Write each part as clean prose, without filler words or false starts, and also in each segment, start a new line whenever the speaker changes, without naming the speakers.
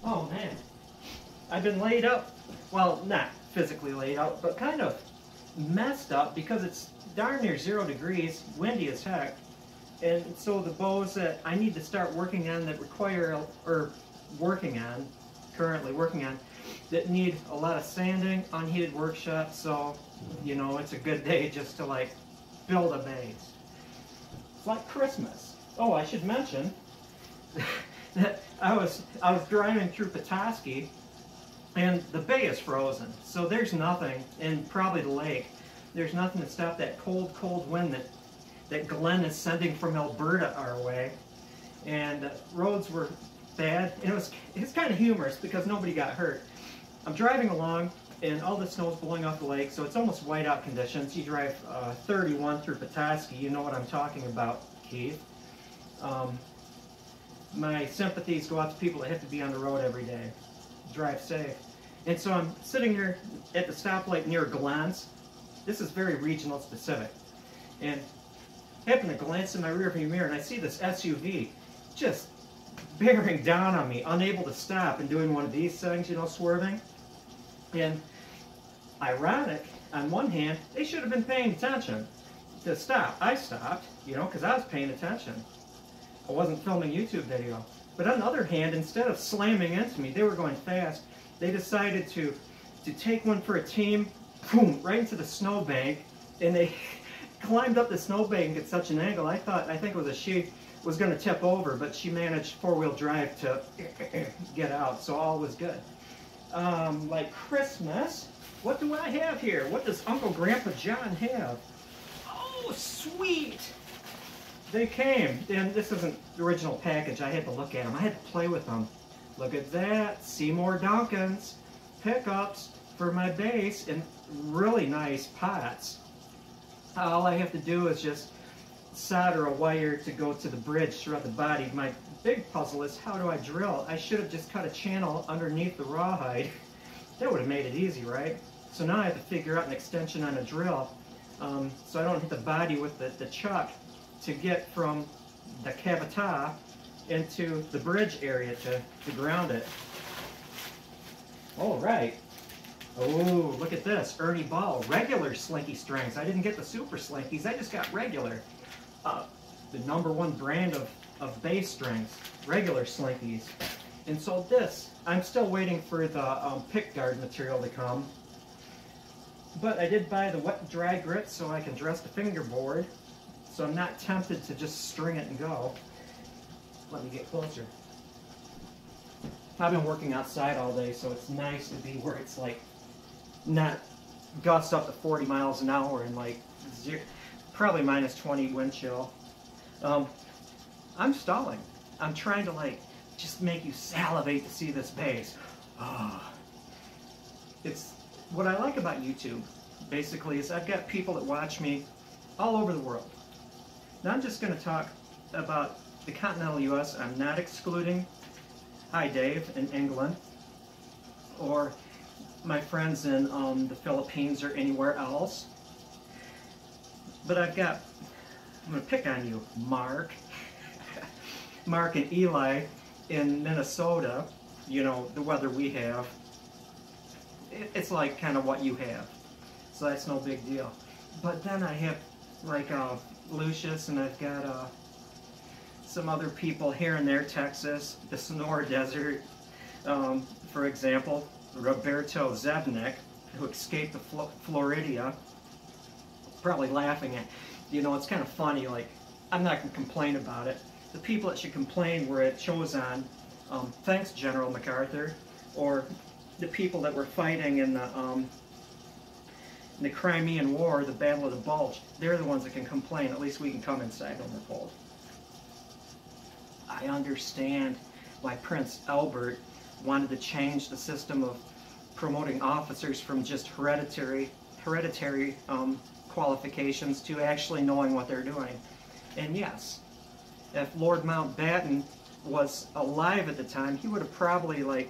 Oh man, I've been laid up. Well, not physically laid out, but kind of messed up because it's darn near 0 degrees, windy as heck. And so the bows that I need to start working on that require, or currently working on, that need a lot of sanding, unheated workshop, so, you know, it's a good day just to like build a base. It's like Christmas. Oh, I should mention that I was driving through Petoskey and the bay is frozen. So there's nothing, and probably the lake, there's nothing to stop that cold wind that Glenn is sending from Alberta our way. And roads were bad, and it's kind of humorous because nobody got hurt. I'm driving along and all the snow's blowing off the lake, so it's almost whiteout conditions. You drive 31 through Petoskey, you know what I'm talking about, Keith. My sympathies go out to people that have to be on the road every day. Drive safe. And so I'm sitting here at the stoplight near Glenn's. This is very regional specific. And I happen to glance in my rearview mirror and I see this SUV just bearing down on me, unable to stop and doing one of these things, you know, swerving. And ironic, on one hand, they should have been paying attention to stop. I stopped, you know, because I was paying attention. I wasn't filming YouTube video. But on the other hand, instead of slamming into me, they were going fast. They decided to take one for a team, boom, right into the snowbank, and they climbed up the snowbank at such an angle. I think it was a she was going to tip over, but she managed four-wheel drive to get out, so all was good. Like Christmas, what do I have here? What does Uncle Grandpa John have? Oh, sweet! They came, and this isn't the original package. I had to look at them. I had to play with them. Look at that, Seymour Duncan's pickups for my base in really nice pots. All I have to do is just solder a wire to go to the bridge throughout the body. My big puzzle is, how do I drill? I should have just cut a channel underneath the rawhide. That would have made it easy, right? So now I have to figure out an extension on a drill, so I don't hit the body with the chuck to get from the cavita into the bridge area to ground it. All right. Oh, look at this. Ernie Ball, regular slinky strings. I didn't get the super slinkies, I just got regular. The #1 brand of bass strings, regular slinkies. And so this, I'm still waiting for the pick guard material to come. But I did buy the wet dry grit so I can dress the fingerboard. So I'm not tempted to just string it and go. Let me get closer. I've been working outside all day, so it's nice to be where it's like not gusts up to 40 miles an hour and like probably -20 wind chill. I'm stalling. I'm trying to like just make you salivate to see this bass. It's what I like about YouTube basically is I've got people that watch me all over the world. Now I'm just going to talk about the continental US. I'm not excluding Hi Dave in England or my friends in the Philippines or anywhere else. But I'm going to pick on you, Mark. Mark and Eli in Minnesota, you know, the weather we have, it's like kind of what you have. So that's no big deal. But then I have like Lucius, and I've got some other people here and there, Texas, the Sonora Desert, for example, Roberto Zebnik, who escaped the Floridia, probably laughing at, you know, it's kind of funny, like, I'm not going to complain about it. The people that should complain were at Chozan, thanks General MacArthur, or the people that were fighting in the Crimean War, the Battle of the Bulge. They're the ones that can complain. At least we can come inside when we're cold. I understand why Prince Albert wanted to change the system of promoting officers from just hereditary qualifications to actually knowing what they're doing. And yes, if Lord Mountbatten was alive at the time, he would have probably like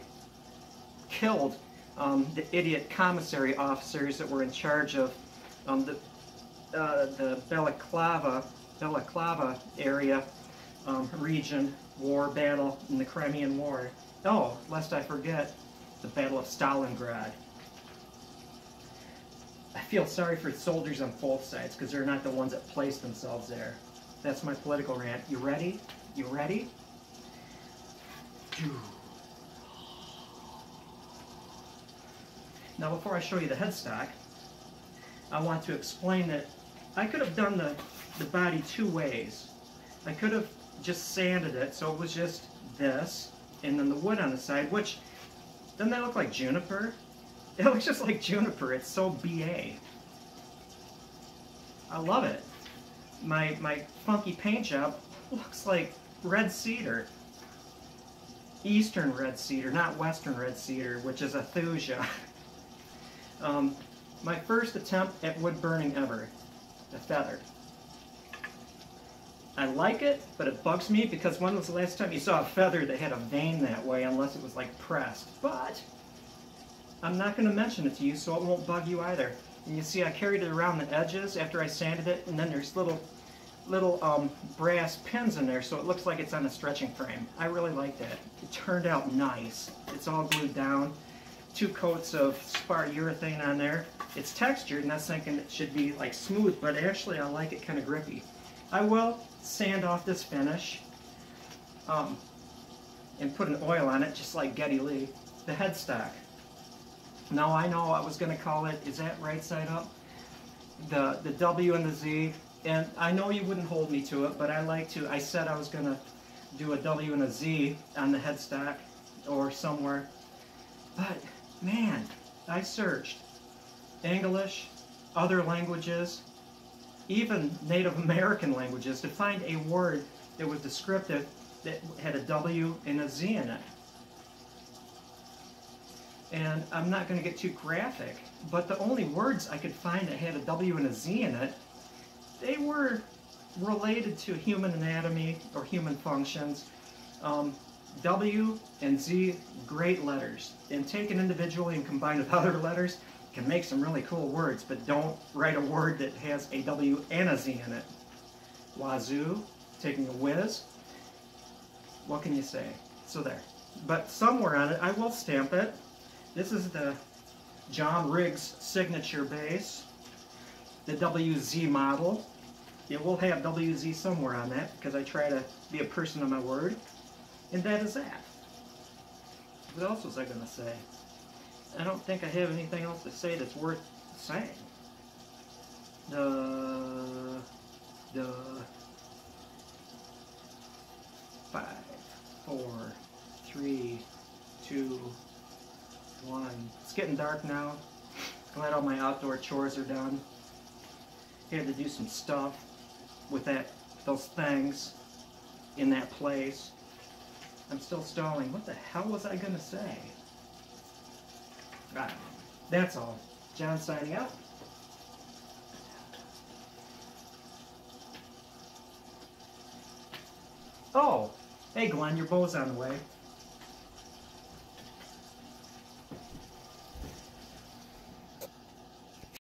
killed the idiot commissary officers that were in charge of the Balaclava area region war battle in the Crimean War. Oh, lest I forget, the Battle of Stalingrad. I feel sorry for soldiers on both sides because they're not the ones that placed themselves there. That's my political rant. You ready? You ready? Now before I show you the headstock, I want to explain that I could have done the body two ways. I could have just sanded it so it was just this, and then the wood on the side, which, doesn't that look like juniper? It looks just like juniper. It's so BA. I love it. My funky paint job looks like red cedar. Eastern red cedar, not western red cedar, which is a thuja. My first attempt at wood burning ever, the feather. I like it, but it bugs me because when was the last time you saw a feather that had a vein that way, unless it was like pressed? But I'm not going to mention it to you, so it won't bug you either. And you see I carried it around the edges after I sanded it, and then there's little brass pins in there, so it looks like it's on a stretching frame. I really like that. It turned out nice. It's all glued down. 2 coats of spar urethane on there. It's textured, and that's thinking it should be like smooth, but actually I like it kind of grippy. I will sand off this finish and put an oil on it, just like Geddy Lee. The headstock. Now I know I was going to call it, is that right side up? The W and the Z. And I know you wouldn't hold me to it, but I said I was going to do a W and a Z on the headstock or somewhere. But, man, I searched English, other languages, even Native American languages to find a word that was descriptive that had a W and a Z in it. And I'm not going to get too graphic, but the only words I could find that had a W and a Z in it, they were related to human anatomy or human functions. W and Z, great letters. And taken individually and combined with other letters can make some really cool words, but don't write a word that has a W and a Z in it. Wazoo, taking a whiz. What can you say? So there. But somewhere on it, I will stamp it. This is the John Riggs signature base. The WZ model. It will have WZ somewhere on that because I try to be a person of my word. And that is that. What else was I going to say? I don't think I have anything else to say that's worth saying. 5, 4, 3, 2, 1. It's getting dark now. Glad all my outdoor chores are done. Had to do some stuff with those things in that place. I'm still stalling. What the hell was I going to say? Ah, that's all. John signing out. Oh, hey Glenn, your bow's on the way.